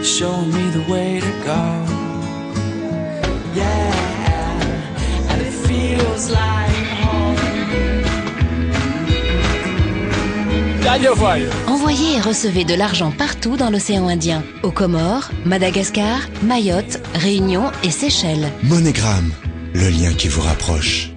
showing me the way to go. Yeah, and it feels like home. Envoyez et recevez de l'argent partout dans l'océan Indien. Aux Comores, Madagascar, Mayotte, Réunion et Seychelles. MoneyGram, le lien qui vous rapproche.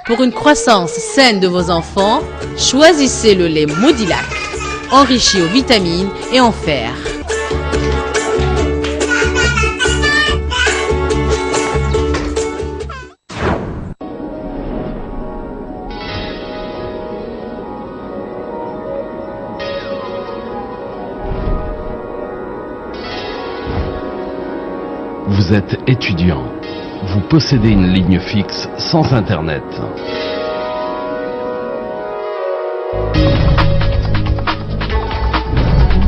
Pour une croissance saine de vos enfants, choisissez le lait Modilac, enrichi aux vitamines et en fer. Vous êtes étudiant. Vous possédez une ligne fixe sans Internet.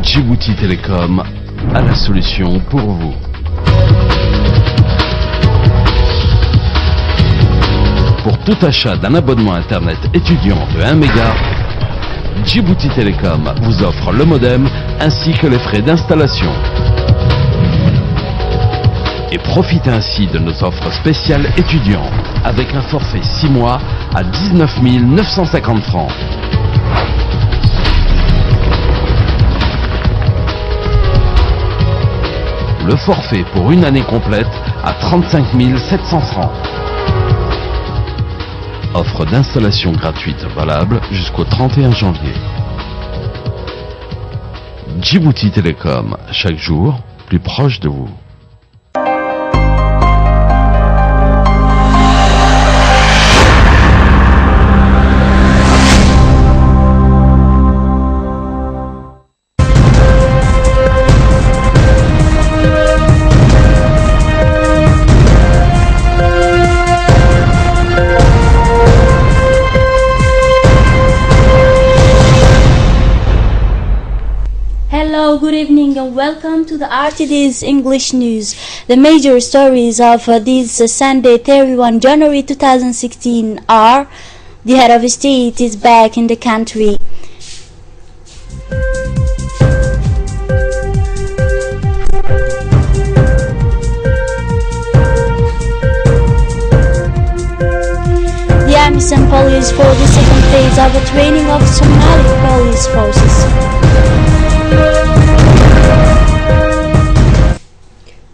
Djibouti Télécom a la solution pour vous. Pour tout achat d'un abonnement Internet étudiant de 1 méga, Djibouti Télécom vous offre le modem ainsi que les frais d'installation. Et profitez ainsi de nos offres spéciales étudiants avec un forfait 6 mois à 19 950 francs. Le forfait pour une année complète à 35 700 francs. Offre d'installation gratuite valable jusqu'au 31 janvier. Djibouti Télécom, chaque jour plus proche de vous. Hello, good evening and welcome to the RTD's English News. The major stories of this Sunday 31 January 2016 are: the head of state is back in the country. The AMISOM police for the second phase of the training of Somali police forces.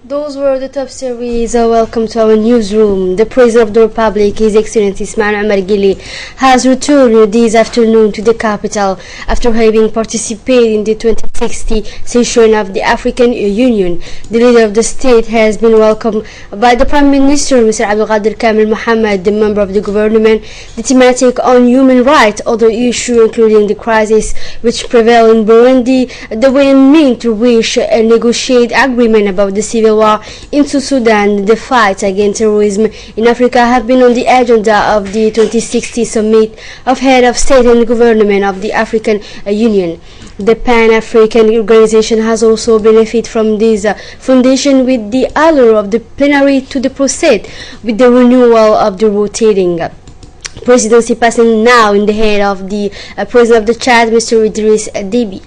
Those were the top stories. Welcome to our newsroom. The President of the Republic, His Excellency Ismail Omar Guelleh, has returned this afternoon to the capital after having participated in the 2060 session of the African Union. The leader of the state has been welcomed by the Prime Minister, Mr. Abdelkader Kamel Mohammed, the member of the government, the thematic on human rights, other issues including the crisis which prevail in Burundi, the willing to reach a negotiate agreement about the civil war in Sudan, the fight against terrorism in Africa have been on the agenda of the 2060 summit of head of state and government of the African Union. The Pan-African organization has also benefited from this foundation with the allure of the plenary to the proceed with the renewal of the rotating presidency passing now in the hand of the President of the Chad, Mr. Idriss Déby.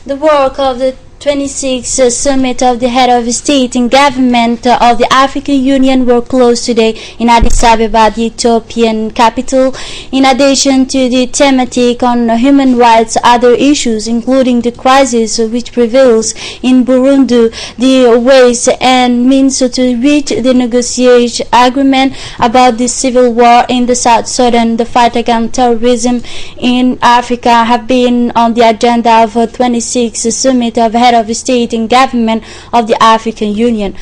The work of the 26th Summit of the Head of State and Government of the African Union were closed today in Addis Ababa, the Ethiopian capital. In addition to the thematic on human rights, other issues including the crisis which prevails in Burundi, the ways and means to reach the negotiation agreement about the civil war in the South Sudan, the fight against terrorism in Africa have been on the agenda of 26th Summit of Head of State and Government of the African Union.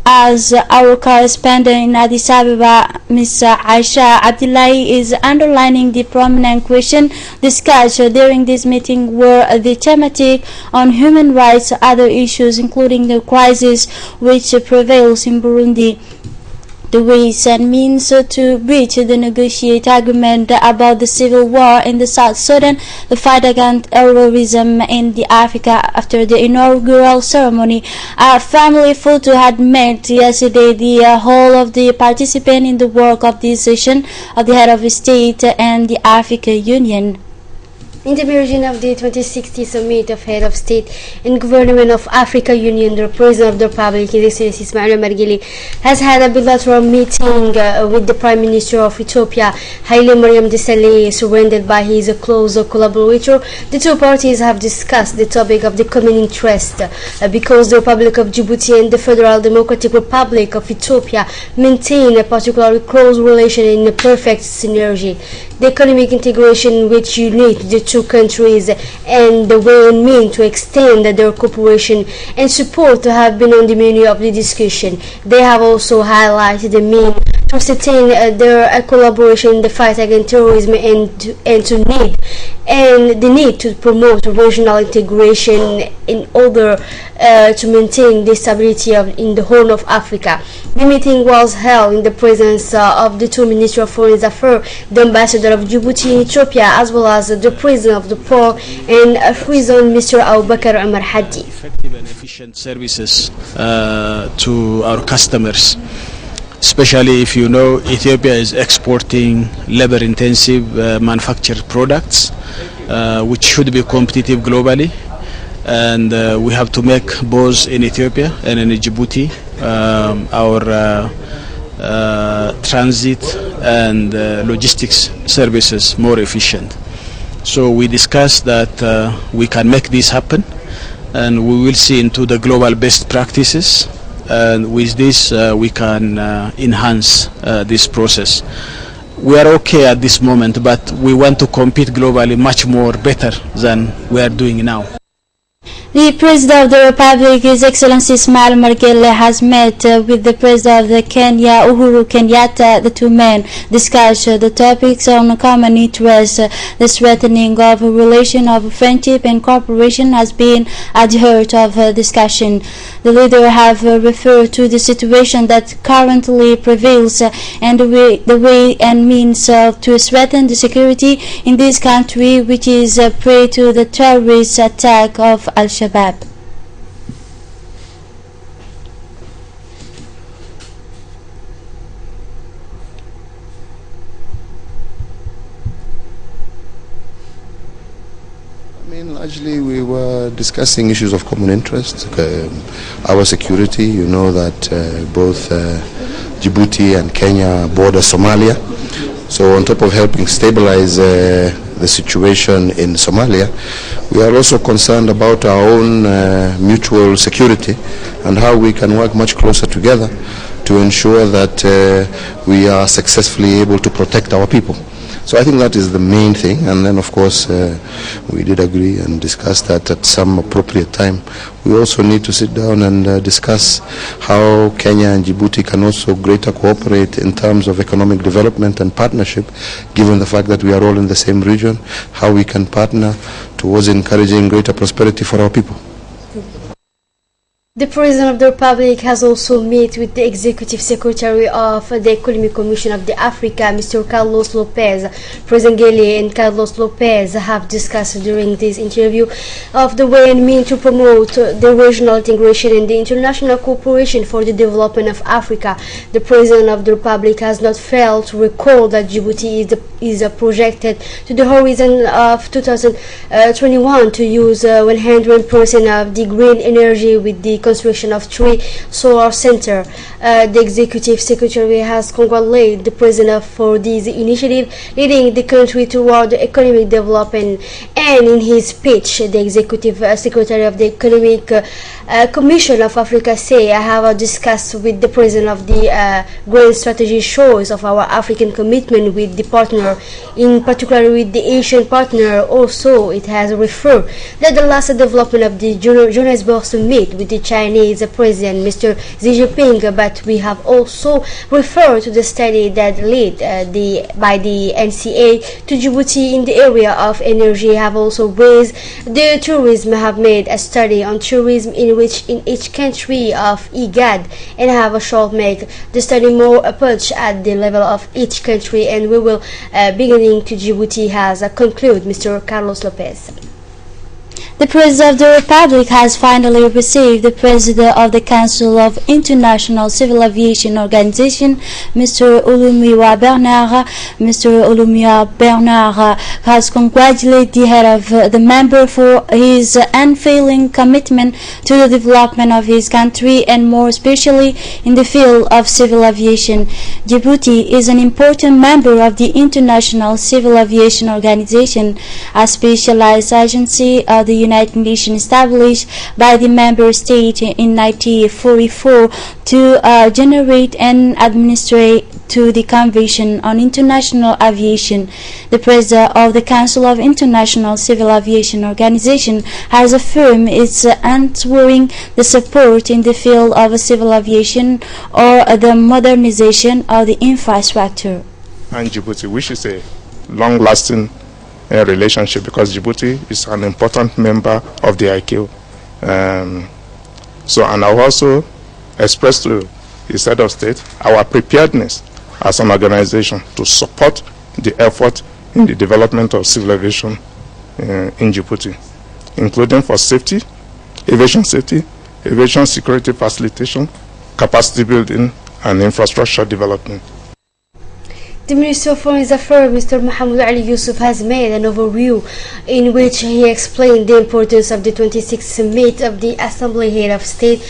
As our correspondent in Addis Ababa, Ms. Aisha Abdullahi, is underlining, the prominent question discussed during this meeting were the thematic on human rights, other issues including the crisis which prevails in Burundi, the ways and means to reach the negotiate agreement about the civil war in the South Sudan, the fight against terrorism in the Africa. After the inaugural ceremony, a family photo had met yesterday the whole of the participants in the work of this session of the head of state and the African Union. In the margin of the 2060 Summit of Head of State and Government of Africa Union, the President of the Republic, His Excellency Ismail Omar Guelleh, has had a bilateral meeting with the Prime Minister of Ethiopia, Haile Mariam Desalegn, surrounded by his close collaborator. The two parties have discussed the topic of the common interest because the Republic of Djibouti and the Federal Democratic Republic of Ethiopia maintain a particularly close relation in a perfect synergy. The economic integration which unite the two countries and the way and mean to extend their cooperation and support have been on the menu of the discussion. They have also highlighted the mean to sustain their collaboration in the fight against terrorism and the need to promote regional integration in order to maintain the stability in the Horn of Africa. The meeting was held in the presence of the two Ministers of Foreign Affairs, the Ambassador of Djibouti in Ethiopia, as well as the President of the Port and Free Zone, Mr. Abubakar Omar Hadi. Effective and efficient services to our customers. Especially if you know Ethiopia is exporting labor-intensive manufactured products, which should be competitive globally, and we have to make both in Ethiopia and in Djibouti our transit and logistics services more efficient. So we discussed that we can make this happen, and we will see into the global best practices. And with this we can enhance this process. We are okay at this moment, but we want to compete globally much more better than we are doing now. The President of the Republic, His Excellency Ismail Omar Guelleh, has met with the President of Kenya, Uhuru Kenyatta. The two men discussed the topics on common interest. The strengthening of a relation of friendship and cooperation has been at the heart of discussion. The leaders have referred to the situation that currently prevails and the way and means to strengthen the security in this country, which is prey to the terrorist attack of Al-Shabaab. Largely we were discussing issues of common interest, our security. You know that both Djibouti and Kenya border Somalia. So on top of helping stabilize the situation in Somalia, we are also concerned about our own mutual security and how we can work much closer together to ensure that we are successfully able to protect our people. So I think that is the main thing, and then of course we did agree and discuss that at some appropriate time we also need to sit down and discuss how Kenya and Djibouti can also greater cooperate in terms of economic development and partnership, given the fact that we are all in the same region, how we can partner towards encouraging greater prosperity for our people. The President of the Republic has also met with the Executive Secretary of the Economic Commission of the Africa, Mr. Carlos Lopez. President Guelleh and Carlos Lopez have discussed during this interview of the way and mean to promote the regional integration and the international cooperation for the development of Africa. The President of the Republic has not failed to recall that Djibouti is projected to the horizon of 2021 to use 100% of the green energy with the construction of 3 solar centers. The Executive Secretary has congratulated the President for this initiative, leading the country toward economic development. And in his speech, the Executive Secretary of the Economic Commission of Africa said, I have discussed with the President of the Grand Strategy shows of our African commitment with the partner, in particular with the Asian partner. Also, it has referred that the last development of the Johannesburg Summit with the Chinese President Mr. Xi Jinping, but we have also referred to the study that led by the NCA to Djibouti in the area of energy. Have also raised the tourism, have made a study on tourism in which in each country of IGAD, and have a short make the study more approach at the level of each country, and we will beginning to Djibouti has conclude Mr. Carlos Lopez. The President of the Republic has finally received the President of the Council of International Civil Aviation Organization, Mr. Olumiwa Bernard. Mr. Olumiwa Bernard has congratulated the head of the member for his unfailing commitment to the development of his country, and more especially in the field of civil aviation. Djibouti is an important member of the International Civil Aviation Organization, a specialized agency of the United Nations established by the member state in 1944 to generate and administer to the Convention on International Aviation. The President of the Council of International Civil Aviation Organization has affirmed its unwavering the support in the field of civil aviation or the modernization of the infrastructure. And Djibouti, which is a long-lasting relationship, because Djibouti is an important member of the ICAO. And I will also express to the head of state our preparedness as an organization to support the effort in the development of civil aviation in Djibouti, including for safety, aviation security facilitation, capacity building, and infrastructure development. The Minister of Foreign Affairs, Mr. Mohamed Ali Yusuf, has made an overview in which he explained the importance of the 26th summit of the Assembly Head of State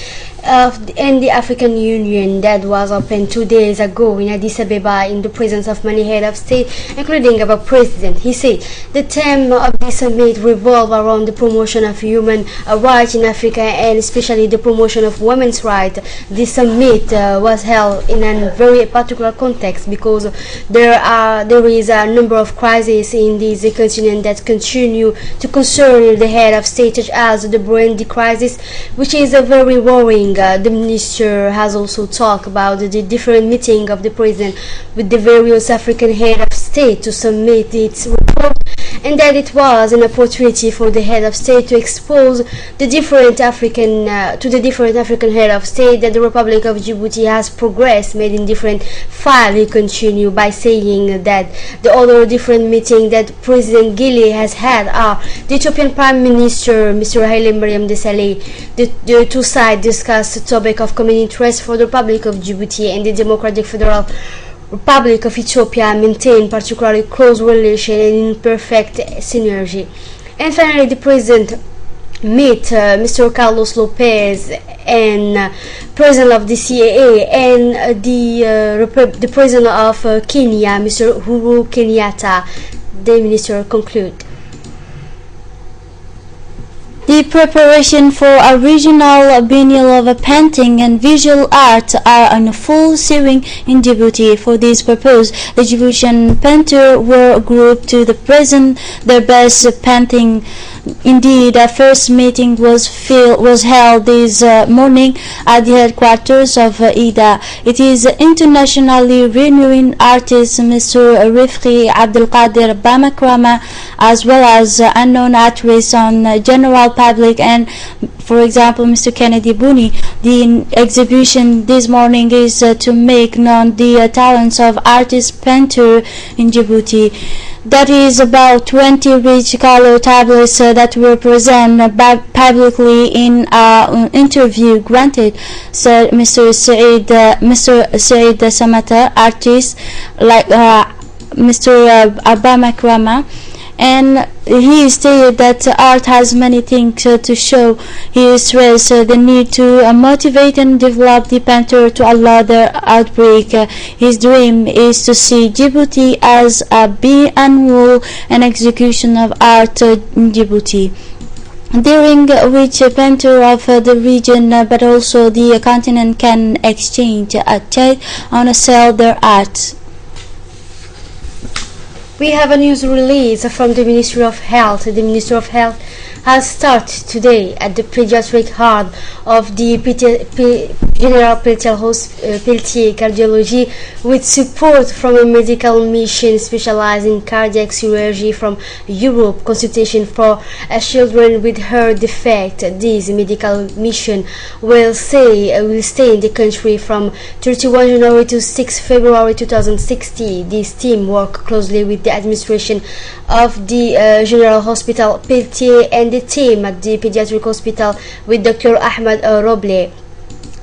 and the African Union that was opened 2 days ago in Addis Ababa in the presence of many heads of state, including our president. He said the theme of the summit revolved around the promotion of human rights in Africa, and especially the promotion of women's rights. This summit was held in a very particular context because there is a number of crises in this continent that continue to concern the head of state, such as the Burundi crisis, which is a very worrying. The minister has also talked about the different meeting of the president with the various African head of state to submit its report, and that it was an opportunity for the head of state to expose the different African head of state that the Republic of Djibouti has progressed made in different files. He continued by saying that the other different meeting that President Guelleh has had are the Ethiopian Prime Minister Mr. Haile Mariam Desalegn. The two sides discussed the topic of common interest for the Republic of Djibouti and the Democratic Federal Republic of Ethiopia maintain particularly close relation and in perfect synergy. And finally, the President met Mr. Carlos Lopez and President of the CAA and the President of Kenya, Mr. Uhuru Kenyatta. The Minister conclude. The preparation for a regional biennial of painting and visual art are in full swing in Djibouti. For this purpose, the Djiboutian painters were grouped to present their best painting. Indeed, a first meeting was held this morning at the headquarters of IDA. It is internationally renowned artist Mr. Rifki Abdelkader Bamakrama, as well as unknown actress on general public, and for example Mr. Kennedy Buni. The exhibition this morning is to make known the talents of artist painter in Djibouti. That is about 20 rich color tablets that were presented publicly in an interview granted, said Mr. Said Samata, artist like Mr. Bamakrama. And he stated that art has many things to show. He stressed the need to motivate and develop the painter to allow their outbreak. His dream is to see Djibouti as a biannual and execution of art in Djibouti, during which a painter of the region but also the continent can exchange a trade on sell their art. We have a news release from the Ministry of Health. The Ministry of Health has started today at the pediatric ward of the General Peltier Cardiology with support from a medical mission specialized in cardiac chirurgy from Europe. Consultation for children with heart defect. This medical mission will stay in the country from 31 January to 6 February 2016. This team works closely with the administration of the General Hospital Peltier and the team at the Pediatric Hospital with Dr. Ahmed Roble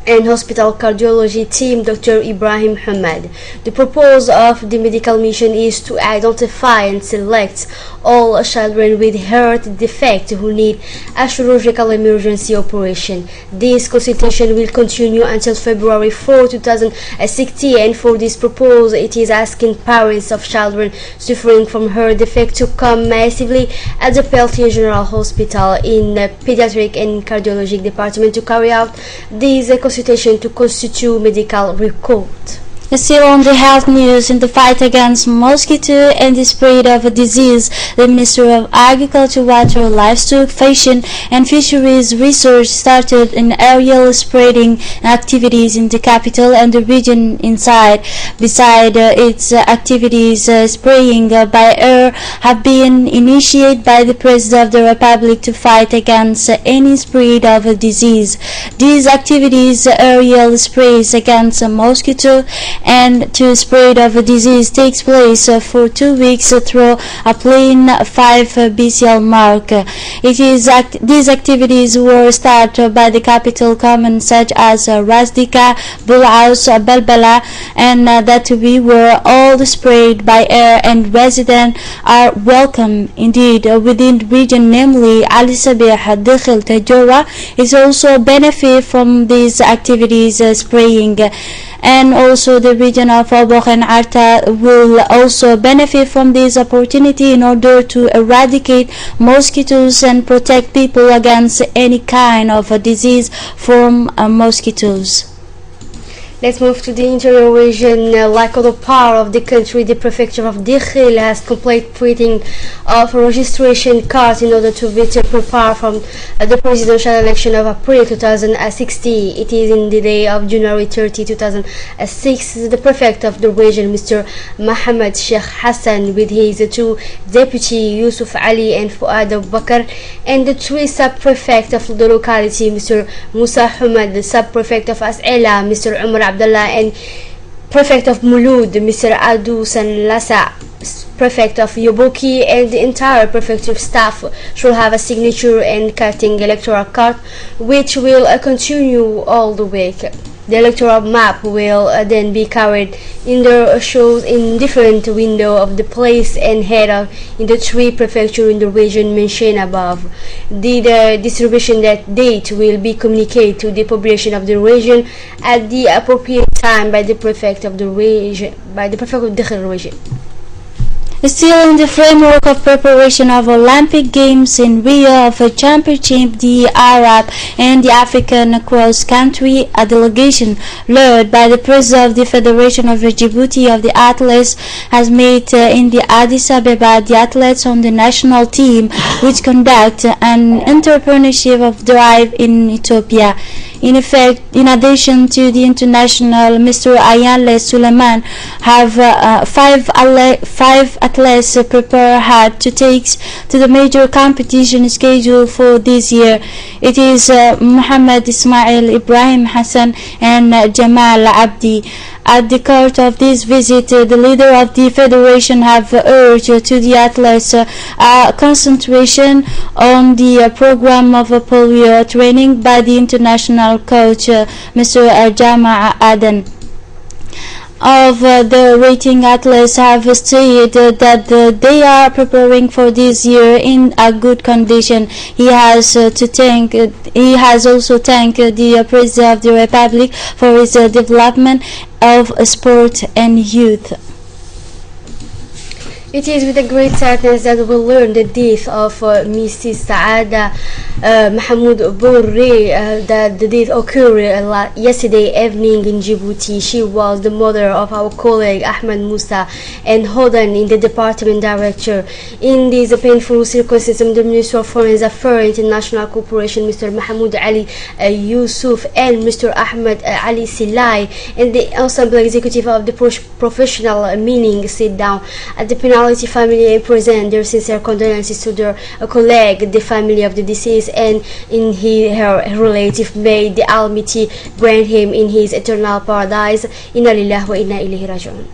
and Hospital Cardiology team Dr. Ibrahim Hamad. The purpose of the medical mission is to identify and select all children with heart defect who need a chirurgical emergency operation. This consultation will continue until February 4, 2016, and for this purpose it is asking parents of children suffering from heart defect to come massively at the Peltier General Hospital in Pediatric and Cardiologic Department to carry out this consultation to constitute medical record. Still on the health news, in the fight against mosquito and the spread of a disease, the Ministry of Agriculture, Water, Livestock, Fishing and Fisheries Research started an aerial spreading activities in the capital and the region inside. Beside its activities, spraying by air have been initiated by the President of the Republic to fight against any spread of a disease. These activities, aerial sprays against mosquito and to spread of a disease, takes place for 2 weeks through a plain 5 BCL mark. These activities were started by the capital communes such as Razdika, Bul'aus, Balbala, and that we were all sprayed by air, and residents are welcome indeed within the region, namely Ali Sabih, Dakhil, Tajora is also benefit from these activities spraying. And also the region of Obokh and Arta will also benefit from this opportunity in order to eradicate mosquitoes and protect people against any kind of a disease from mosquitoes. Let's move to the interior region. Like other part of the country, the prefecture of Dakhil has completed printing of registration cards in order to better prepare from the presidential election of April 2016. It is in the day of January 30, 2006. The prefect of the region, Mr. Mohammed Sheikh Hassan, with his 2 deputies, Yusuf Ali and Fuad Bakr, and the 3 sub-prefects of the locality, Mr. Musa Hamad, the sub-prefect of As'ila, Mr. Umar Abdullah, and prefect of Mulud, Mr. Adu San Lasa, prefect of Yoboki, and the entire prefecture staff should have a signature and cutting electoral card, which will continue all the week. The electoral map will then be carried in the shows in different windows of the place and head in the 3 prefectures in the region mentioned above. The distribution date will be communicated to the population of the region at the appropriate time by the prefect of the region, by the prefect of the region. Still in the framework of preparation of Olympic Games in Rio of a championship, the Arab and the African cross-country delegation led by the President of the Federation of Djibouti of the Athletes has met in the Addis Ababa the athletes on the national team, which conduct an entrepreneurship of drive in Ethiopia. In effect, in addition to the international, Mr. Ayanle Suleiman have 5 athletes prepared to take to the major competition scheduled for this year. It is Muhammad Ismail, Ibrahim Hassan and Jamal Abdi. At the court of this visit, the leader of the federation have urged to the athletes a concentration on the program of polio training by the international coach, Mr. Jama Aden. Of the rating athletes have stated that they are preparing for this year in a good condition. He has also thanked the President of the Republic for his development of sport and youth. It is with a great sadness that we learn the death of Mrs. Saada Mahmoud Bourri, that the death occurred yesterday evening in Djibouti. She was the mother of our colleague Ahmed Musa and Hodan in the department director. In these painful circumstances, the Minister of Foreign Affairs International Cooperation, Mr. Mahmoud Ali Yusuf, and Mr. Ahmed Ali Silai, and the ensemble executive of the professional meeting sit down at the penalty family and present their sincere condolences to their colleague, the family of the deceased, and in her relative. May the Almighty grant him in his eternal paradise. Inna lillahi wa inna ilayhi raji'un.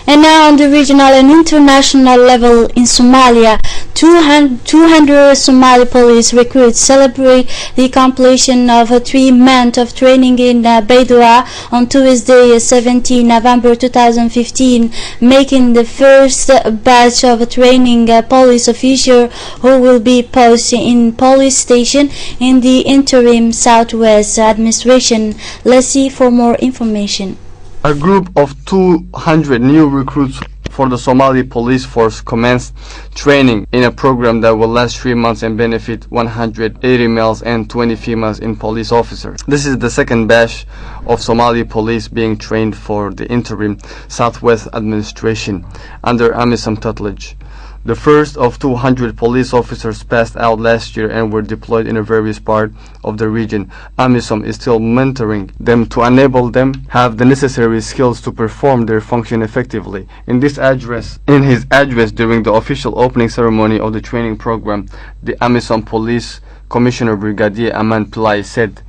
And now on the regional and international level in Somalia, 200 Somali police recruits celebrate the completion of 3 months of training in Baidoa on Tuesday, 17 November 2015, making the first batch of training police officers who will be posted in police station in the interim Southwest administration. Let's see for more information. A group of 200 new recruits for the Somali police force commenced training in a program that will last 3 months and benefit 180 males and 20 females in police officers. This is the second batch of Somali police being trained for the interim Southwest administration under AMISOM tutelage. The first of 200 police officers passed out last year and were deployed in a various part of the region. AMISOM is still mentoring them to enable them have the necessary skills to perform their function effectively. In his address during the official opening ceremony of the training program, the AMISOM Police Commissioner Brigadier Aman Pillai said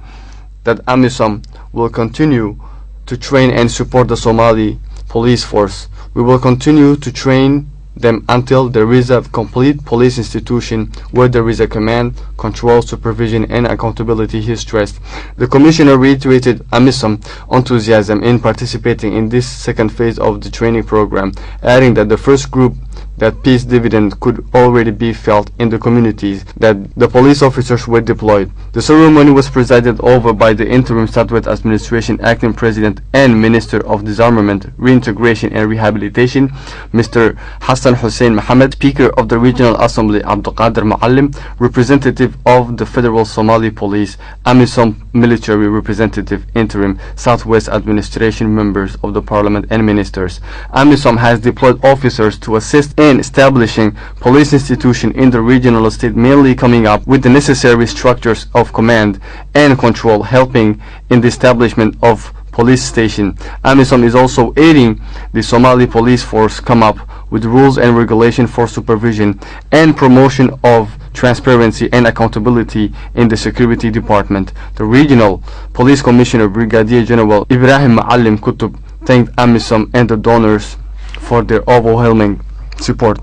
that AMISOM will continue to train and support the Somali police force. We will continue to train them until there is a complete police institution where there is a command, control, supervision and accountability, he stressed. The Commissioner reiterated AMISOM enthusiasm in participating in this second phase of the training program, adding that the first group that peace dividend could already be felt in the communities that the police officers were deployed. The ceremony was presided over by the interim Southwest Administration Acting President and Minister of Disarmament, Reintegration and Rehabilitation, Mr. Hassan Hussein Mohammed, Speaker of the Regional Assembly Abdul Qadir Ma'allim, representative of the Federal Somali Police, AMISOM military representative, interim Southwest Administration members of the Parliament and ministers. AMISOM has deployed officers to assist in establishing police institution in the regional state, mainly coming up with the necessary structures of command and control, helping in the establishment of police station. AMISOM is also aiding the Somali police force come up with rules and regulation for supervision and promotion of transparency and accountability in the security department. The regional police commissioner Brigadier General Ibrahim Ma'allim Kutub thanked AMISOM and the donors for their overwhelming support.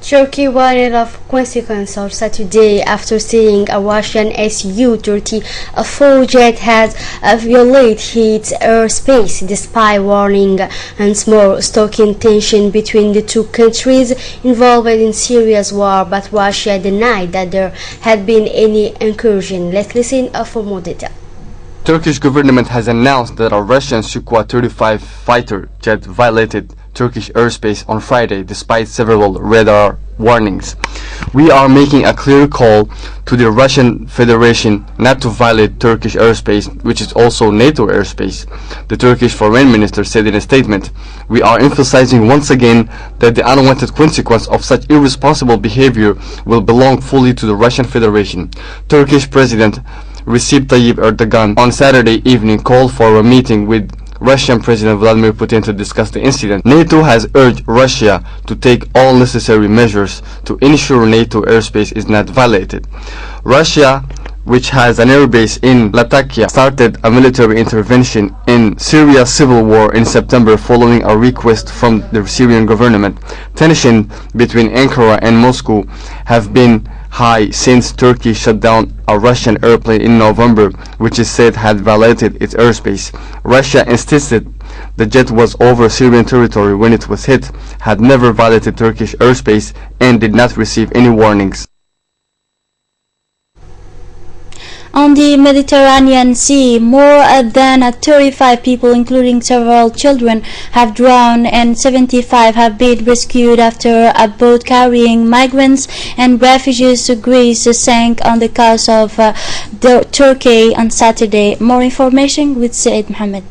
Turkey warned of consequences Saturday after seeing a Russian Su-30 a jet has violated its airspace, despite warning and more stoking tension between the two countries involved in Syria's war, but Russia denied that there had been any incursion. Let's listen for more detail. Turkish government has announced that a Russian Sukhoi 35 fighter jet violated Turkish airspace on Friday despite several radar warnings. We are making a clear call to the Russian Federation not to violate Turkish airspace, which is also NATO airspace, the Turkish foreign minister said in a statement. We are emphasizing once again that the unwanted consequence of such irresponsible behavior will belong fully to the Russian Federation. Turkish President Recep Tayyip Erdogan on Saturday evening called for a meeting with Russian President Vladimir Putin to discuss the incident. NATO has urged Russia to take all necessary measures to ensure NATO airspace is not violated. Russia, which has an airbase in Latakia, started a military intervention in Syria's civil war in September following a request from the Syrian government. Tension between Ankara and Moscow have been high since Turkey shut down a Russian airplane in November, which is said had violated its airspace. Russia insisted the jet was over Syrian territory when it was hit, had never violated Turkish airspace, and did not receive any warnings. On the Mediterranean Sea, more than 35 people, including several children, have drowned and 75 have been rescued after a boat carrying migrants and refugees to Greece sank on the coast of Turkey on Saturday. More information with Said Mohammed.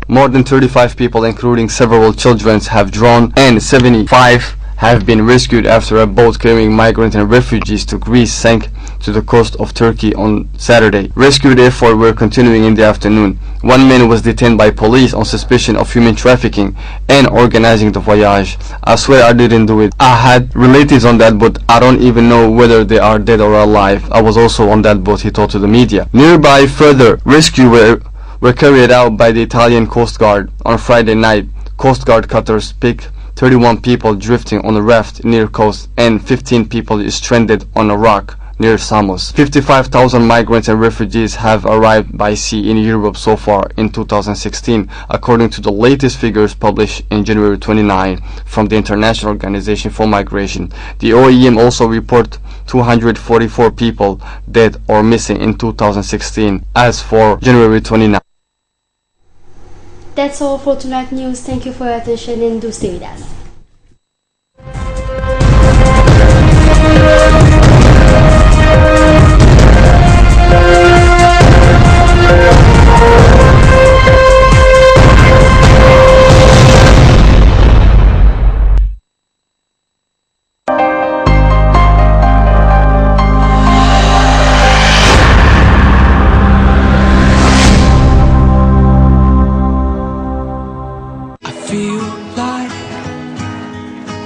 More than 35 people, including several children, have drowned and 75 have been rescued after a boat carrying migrants and refugees to Greece sank to the coast of Turkey on Saturday. Rescue efforts were continuing in the afternoon. One man was detained by police on suspicion of human trafficking and organizing the voyage. I swear I didn't do it. I had relatives on that boat. I don't even know whether they are dead or alive. I was also on that boat, he told to the media. Nearby, further rescue were carried out by the Italian Coast Guard. On Friday night, Coast Guard cutters picked 31 people drifting on a raft near coast and 15 people stranded on a rock near Samos. 55,000 migrants and refugees have arrived by sea in Europe so far in 2016, according to the latest figures published in January 29 from the International Organization for Migration. The OIM also reported 244 people dead or missing in 2016 as for January 29. That's all for tonight's news. Thank you for your attention and do stay with us.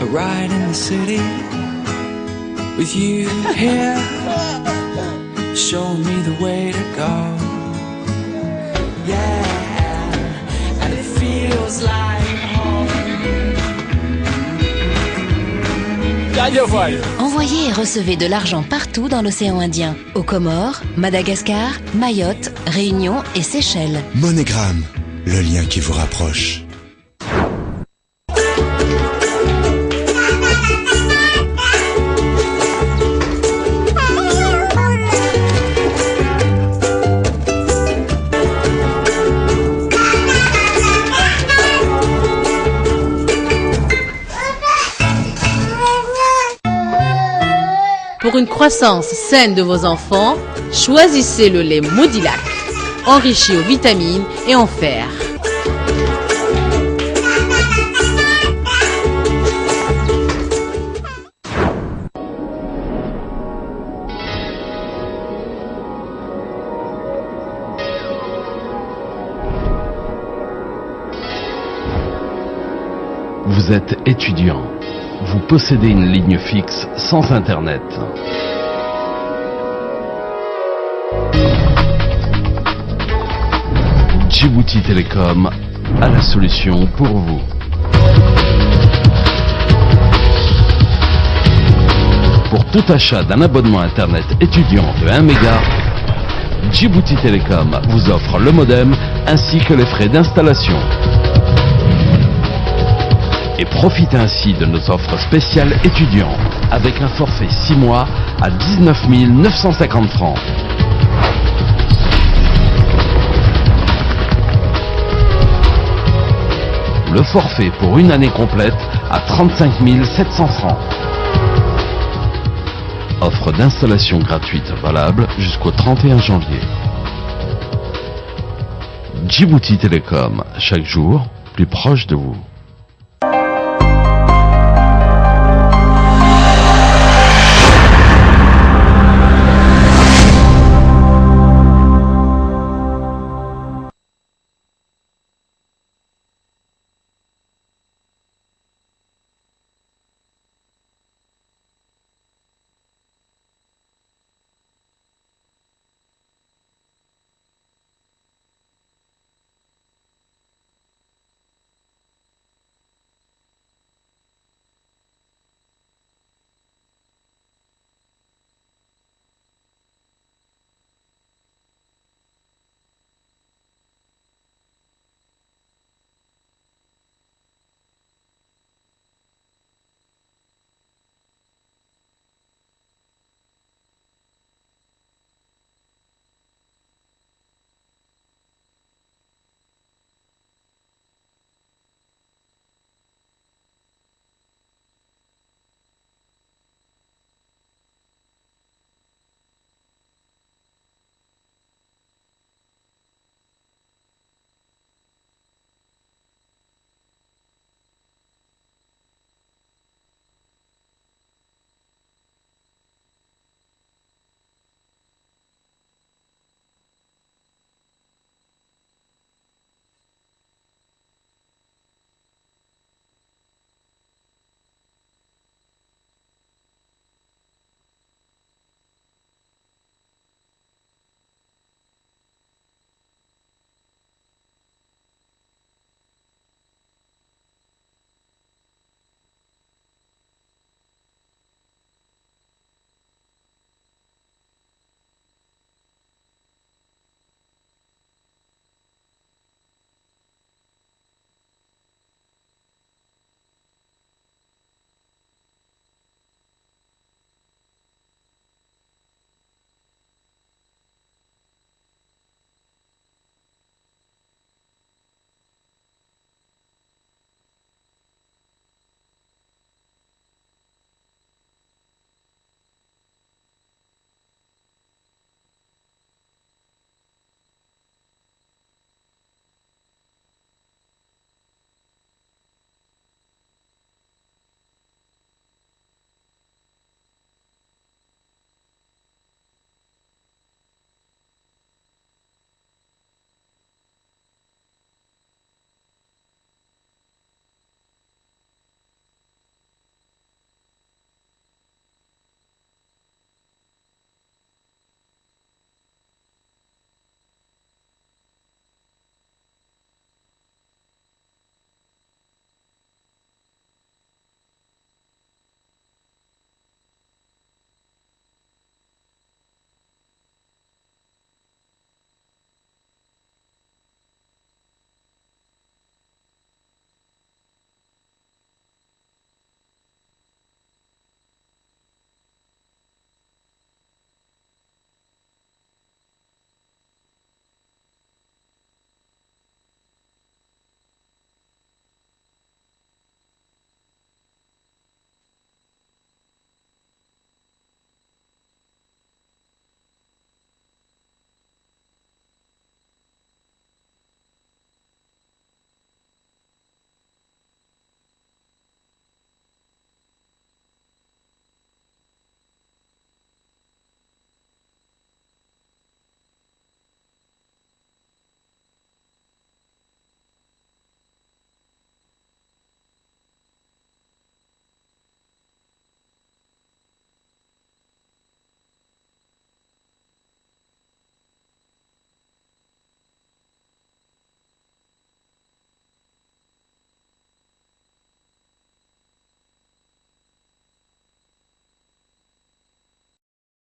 Ride in the city with you here, showing me the way to go. Yeah, and it feels like home. Envoyez et recevez de l'argent partout dans l'océan Indien. Aux Comores, Madagascar, Mayotte, Réunion et Seychelles. MoneyGram, le lien qui vous rapproche. Pour une croissance saine de vos enfants, choisissez le lait Modilac, enrichi aux vitamines et en fer. Vous êtes étudiant. Vous possédez une ligne fixe sans Internet. Djibouti Télécom a la solution pour vous. Pour tout achat d'un abonnement Internet étudiant de 1 méga, Djibouti Télécom vous offre le modem ainsi que les frais d'installation. Et profitez ainsi de nos offres spéciales étudiants avec un forfait 6 mois à 19 950 francs. Le forfait pour une année complète à 35 700 francs. Offre d'installation gratuite valable jusqu'au 31 janvier. Djibouti Télécom, chaque jour plus proche de vous.